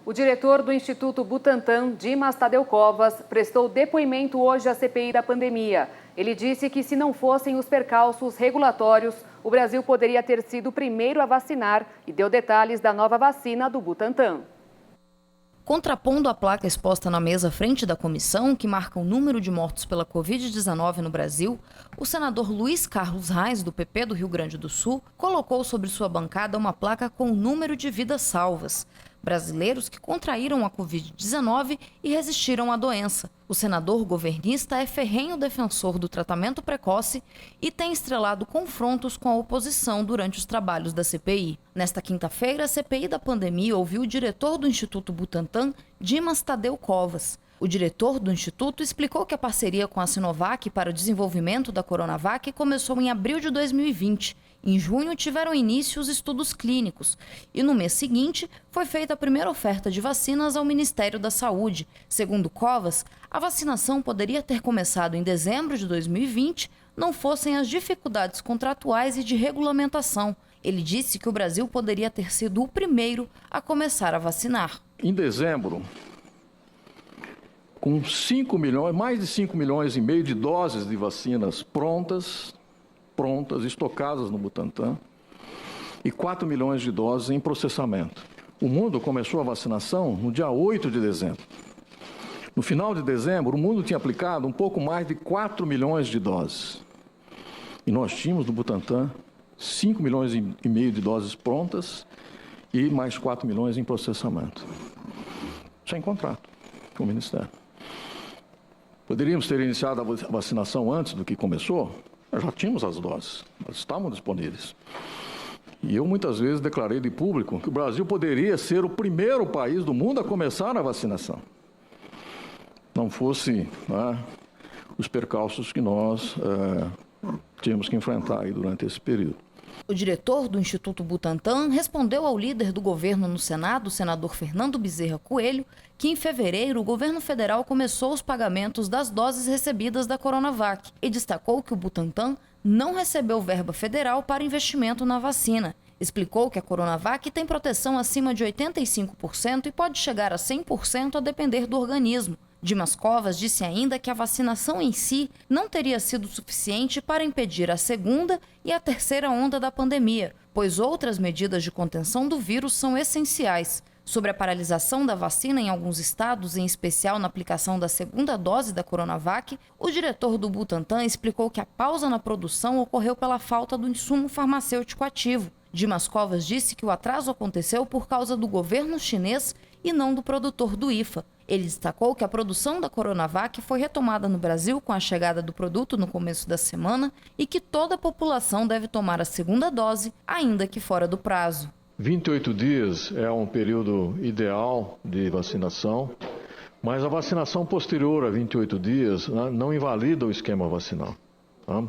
O diretor do Instituto Butantan, Dimas Tadeu Covas, prestou depoimento hoje à CPI da pandemia. Ele disse que se não fossem os percalços regulatórios, o Brasil poderia ter sido o primeiro a vacinar e deu detalhes da nova vacina do Butantan. Contrapondo a placa exposta na mesa à frente da comissão, que marca o número de mortos pela Covid-19 no Brasil, o senador Luiz Carlos Reis, do PP do Rio Grande do Sul, colocou sobre sua bancada uma placa com o número de vidas salvas. Brasileiros que contraíram a Covid-19 e resistiram à doença. O senador governista é ferrenho defensor do tratamento precoce e tem estrelado confrontos com a oposição durante os trabalhos da CPI. Nesta quinta-feira, a CPI da pandemia ouviu o diretor do Instituto Butantan, Dimas Tadeu Covas. O diretor do Instituto explicou que a parceria com a Sinovac para o desenvolvimento da Coronavac começou em abril de 2020. Em junho, tiveram início os estudos clínicos e no mês seguinte foi feita a primeira oferta de vacinas ao Ministério da Saúde. Segundo Covas, a vacinação poderia ter começado em dezembro de 2020, não fossem as dificuldades contratuais e de regulamentação. Ele disse que o Brasil poderia ter sido o primeiro a começar a vacinar. Em dezembro, com mais de 5 milhões e meio de doses de vacinas prontas, estocadas no Butantan, e 4 milhões de doses em processamento. O mundo começou a vacinação no dia 8 de dezembro. No final de dezembro, o mundo tinha aplicado um pouco mais de 4 milhões de doses. E nós tínhamos no Butantan 5 milhões e meio de doses prontas e mais 4 milhões em processamento. Sem contrato com o Ministério. Poderíamos ter iniciado a vacinação antes do que começou? Nós já tínhamos as doses, elas estavam disponíveis. E eu muitas vezes declarei de público que o Brasil poderia ser o primeiro país do mundo a começar a vacinação. Não fosse os percalços que nós tínhamos que enfrentar aí durante esse período. O diretor do Instituto Butantan respondeu ao líder do governo no Senado, o senador Fernando Bezerra Coelho, que em fevereiro o governo federal começou os pagamentos das doses recebidas da Coronavac e destacou que o Butantan não recebeu verba federal para investimento na vacina. Explicou que a Coronavac tem proteção acima de 85% e pode chegar a 100% a depender do organismo. Dimas Covas disse ainda que a vacinação em si não teria sido suficiente para impedir a segunda e a terceira onda da pandemia, pois outras medidas de contenção do vírus são essenciais. Sobre a paralisação da vacina em alguns estados, em especial na aplicação da segunda dose da Coronavac, o diretor do Butantan explicou que a pausa na produção ocorreu pela falta do insumo farmacêutico ativo. Dimas Covas disse que o atraso aconteceu por causa do governo chinês e não do produtor do IFA. Ele destacou que a produção da Coronavac foi retomada no Brasil com a chegada do produto no começo da semana e que toda a população deve tomar a segunda dose, ainda que fora do prazo. 28 dias é um período ideal de vacinação, mas a vacinação posterior a 28 dias não invalida o esquema vacinal.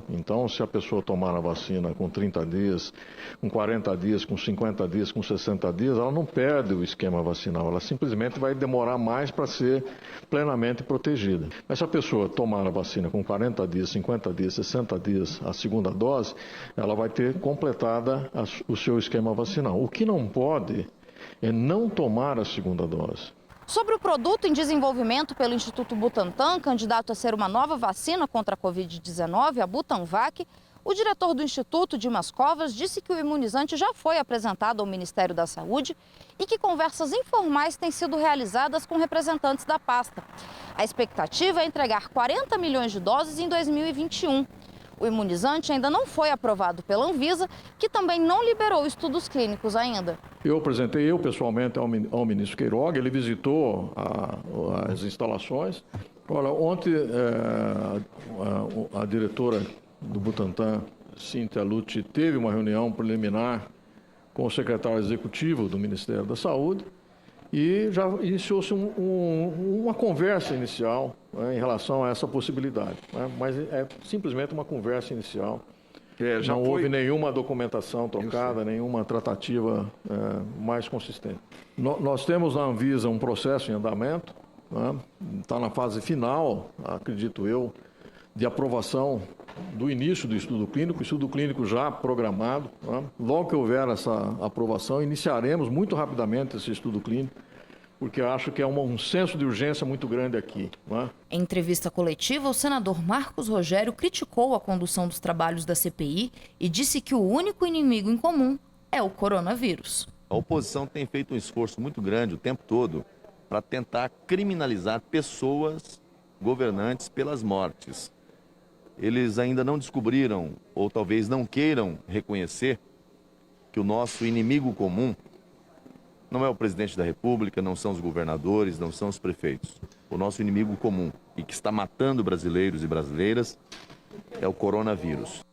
Então, se a pessoa tomar a vacina com 30 dias, com 40 dias, com 50 dias, com 60 dias, ela não perde o esquema vacinal, ela simplesmente vai demorar mais para ser plenamente protegida. Mas se a pessoa tomar a vacina com 40 dias, 50 dias, 60 dias, a segunda dose, ela vai ter completada o seu esquema vacinal. O que não pode é não tomar a segunda dose. Sobre o produto em desenvolvimento pelo Instituto Butantan, candidato a ser uma nova vacina contra a Covid-19, a Butanvac, o diretor do Instituto, Dimas Covas, disse que o imunizante já foi apresentado ao Ministério da Saúde e que conversas informais têm sido realizadas com representantes da pasta. A expectativa é entregar 40 milhões de doses em 2021. O imunizante ainda não foi aprovado pela Anvisa, que também não liberou estudos clínicos ainda. Eu apresentei pessoalmente ao ministro Queiroga, ele visitou as instalações. Olha, ontem a diretora do Butantan, Cíntia Lucci, teve uma reunião preliminar com o secretário executivo do Ministério da Saúde e já iniciou-se uma conversa inicial em relação a essa possibilidade. Mas é simplesmente uma conversa inicial. Não houve nenhuma documentação trocada, nenhuma tratativa mais consistente. Nós temos na Anvisa um processo em andamento, está na fase final, acredito eu, de aprovação do início do estudo clínico, estudo clínico já programado. Logo que houver essa aprovação, iniciaremos muito rapidamente esse estudo clínico porque eu acho que é um senso de urgência muito grande aqui, não é? Em entrevista coletiva, o senador Marcos Rogério criticou a condução dos trabalhos da CPI e disse que o único inimigo em comum é o coronavírus. A oposição tem feito um esforço muito grande o tempo todo para tentar criminalizar pessoas governantes pelas mortes. Eles ainda não descobriram, ou talvez não queiram reconhecer, que o nosso inimigo comum não é o presidente da República, não são os governadores, não são os prefeitos. O nosso inimigo comum, e que está matando brasileiros e brasileiras, é o coronavírus.